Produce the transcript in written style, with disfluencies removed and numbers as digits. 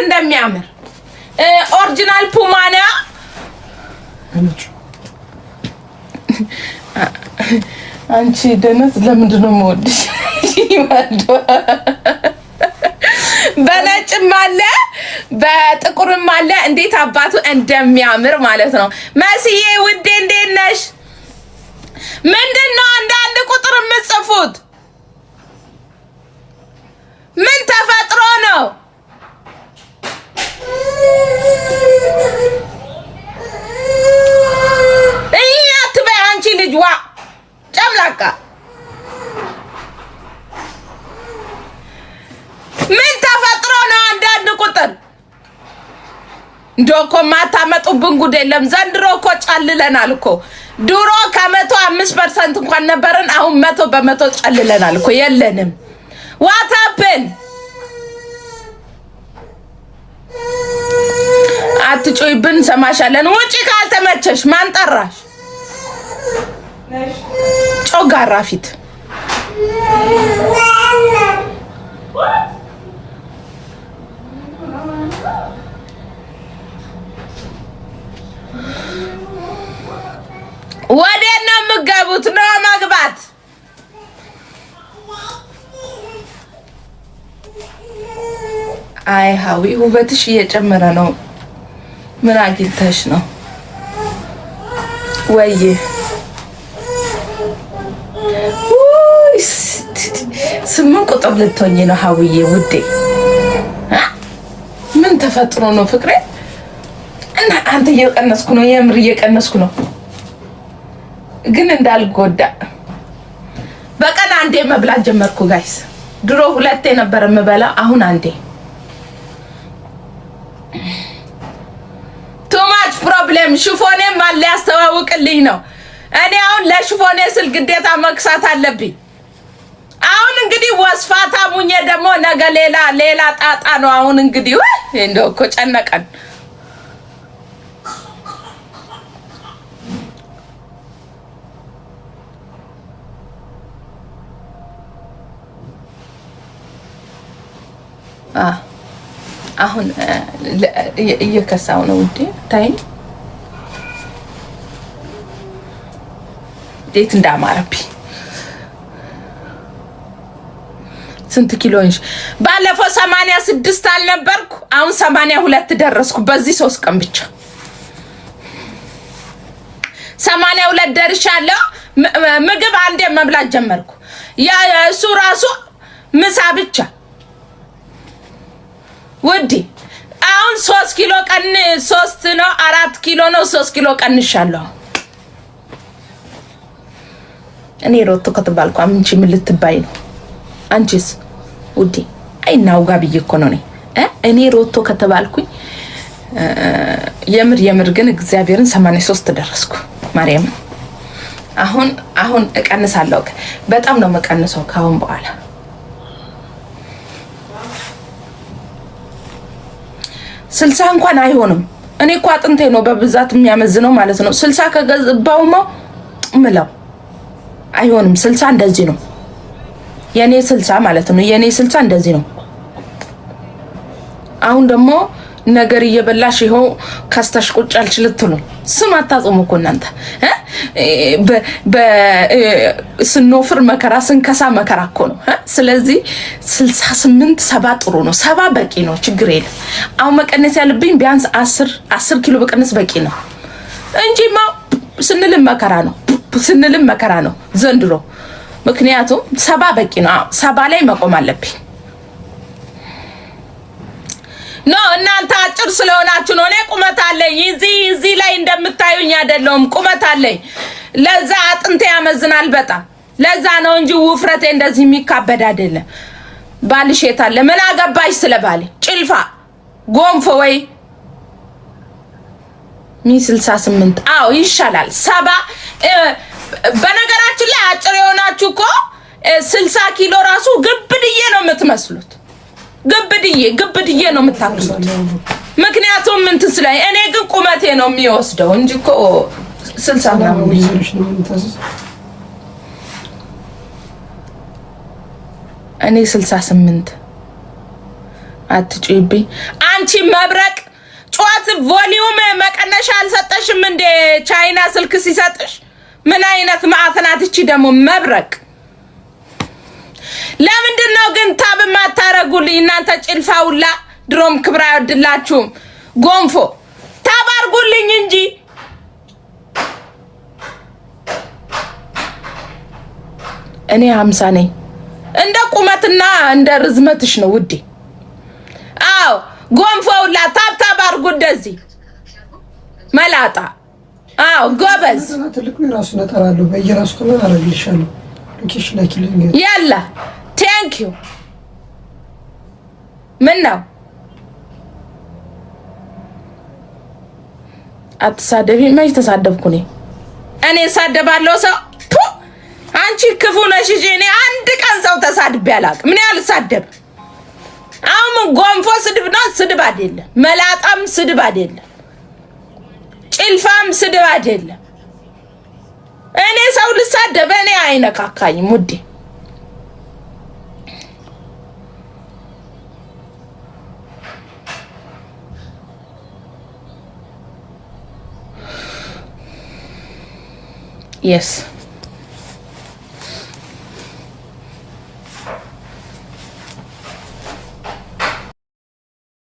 እንደሚያምር ኦሪጂናል ፑማና አንቺ ደነት ለምንድን ነው የምወድሽ? በነጭም አለ በጥቁርም አለ። እንዴት አባቱ እንደሚያምር ማለት ነው። መስዬ ውዴ እንዴት ነሽ? ምንድነው አንዳንድ ቁጥር የምትጽፉት? ምን ተፈጥሮ ነው? አትበይ አንቺ ልጅ ዋ ጨምላቃ ምን ተፈጥሮ ነው? አንዳንድ ቁጥር እንደው እኮ ማታመጡብን ጉድ የለም። ዘንድሮ እኮ ጨልለናል እኮ። ድሮ ከ105% እንኳን ነበርን። አሁን 100% ጨልለናል እኮ የለንም። what happened? አትጮይብን ሰማሻለን። ውጪ ካልተመቸሽ ማን ጠራሽ? ጮጋራ ፊት ወዴት ነው የምትገቡት? ነው መግባት አይ ሀዊ ውበትሽ እየጨመረ ነው። ምን አግኝተሽ ነው ወይ? ስምን ቁጥር ልትሆኚ ነው ሀዊዬ ውዴ? ምን ተፈጥሮ ነው ፍቅሬ? እና አንተ እየቀነስኩ ነው፣ የምር እየቀነስኩ ነው፣ ግን እንዳልጎዳ በቀን አንዴ መብላት ጀመርኩ ጋይስ። ድሮ 2 ነበር የምበላ፣ አሁን አንዴ። ቱ ማች ፕሮብሌም። ሽፎኔም ማለ ያስተዋውቅልኝ ነው። እኔ አሁን ለሽፎኔ ስል ግዴታ መክሳት አለብኝ። አሁን እንግዲህ ወስፋታ ሙኜ ደግሞ ነገ ሌላ ጣጣ ነው። አሁን እንግዲህ ወይ እንደው እኮ ጨነቀን። አሁን እየከሳው ነው ውዴ። ታይ እንዴት እንዳማረብኝ። ስንት ኪሎ ነሽ? ባለፈው 86 አልነበርኩ? አሁን 82 ደረስኩ በዚህ 3 ቀን ብቻ 82 ደርሻለሁ። ምግብ አንዴ መብላት ጀመርኩ። ያ እሱ ራሱ ምሳ ብቻ ውዴ። አሁን 3 ኪሎ ቀን 3 ነው 4 ኪሎ ነው 3 ኪሎ ቀንሻለሁ። እኔ ሮቶ ከተባልኩ አንቺ ምን ልትባይ ነው? አንቺስ ውዴ? አይናውጋ ብዬ እኮ ነው እኔ ሮቶ ከተባልኩኝ የምር ግን እግዚአብሔርን 83 ደረስኩ። ማርያም አሁን እቀንሳለሁ። በጣም ነው መቀነሰው ካሁን በኋላ። 60 እንኳን አይሆንም። እኔ እኮ አጥንቴ ነው በብዛት የሚያመዝነው ማለት ነው። 60 ከገባውማ ምለው አይሆንም። 60 እንደዚህ ነው የኔ 60 ማለት ነው። የኔ 60 እንደዚህ ነው። አሁን ደግሞ ነገር እየበላሽ ይኸው ካስተሽ ቁጭ አልችል ልትሉኝ ስም አታጽሙ እኮ እናንተ ስንወፍር መከራ ስንከሳ መከራ እኮ ነው። ስለዚህ 68 70 ጥሩ ነው። 70 በቂ ነው፣ ችግር የለም። አሁን መቀነስ ያለብኝ ቢያንስ 10 ኪሎ በቀነስ በቂ ነው እንጂማ ስንልም መከራ ነው ዘንድሮ። ምክንያቱም 70 በቂ ነው። 70 ላይ መቆም አለብኝ። ኖ እናንተ አጭር ስለሆናችሁ ነው። እኔ ቁመት አለኝ። እዚህ ላይ እንደምታዩኝ አይደለም፣ ቁመት አለኝ። ለዛ አጥንቴ ያመዝናል በጣም። ለዛ ነው እንጂ ውፍረቴ እንደዚህ የሚካበድ አይደለም። ባልሽ የት አለ? ምን አገባሽ ስለባል? ጭልፋ ጎንፎ ወይ 68 አዎ ይሻላል 70። በነገራችን ላይ አጭር የሆናችሁ እኮ 60 ኪሎ ራሱ ግብድዬ ነው የምትመስሉት። ግብድዬ ነው የምታክሉት። ምክንያቱም ምን ትስላይ እኔ ግን ቁመቴ ነው የሚወስደው እንጂ እኮ 60 ምናምን እኔ 68 አትጩይብኝ አንቺ መብረቅ ጩኸት ቮሊዩም መቀነሻ አልሰጠሽም እንደ ቻይና ስልክ ሲሰጥሽ ምን አይነት ማዕፈናት እቺ ደግሞ መብረቅ ለምንድን ነው ግን ታብ ማታረጉልኝ እናንተ ጭልፋውላ ድሮም ክብራ ያድላችሁ ጎንፎ ታብ አርጉልኝ እንጂ እኔ 50 ነኝ እንደ ቁመትና እንደ ርዝመትሽ ነው ውዴ አው ጎንፎውላ ታብ አርጉ እንደዚህ መላጣ አው ጎበዝ ትልቁ የራሱ ነጠራለሁ በየራሱ ከመን አረግልሻለሁ ሎኬሽን ላኪልኝ ያላ ቴንክ ዩ ምን ነው አትሳደቢ መች ተሳደብኩ እኔ ሳደባለሁ ሰው አንቺ ክፉ ነሽ እኔ አንድ ቀን ሰው ተሳድቤ አላቅ ምን ያልሳደብ አሁን ጎንፎ ስድብ ነው ስድብ አይደለም መላጣም ስድብ አይደለም ጭልፋም ስድብ አይደለም እኔ ሰው ልሳደብ እኔ አይነካካኝም ውዴ yes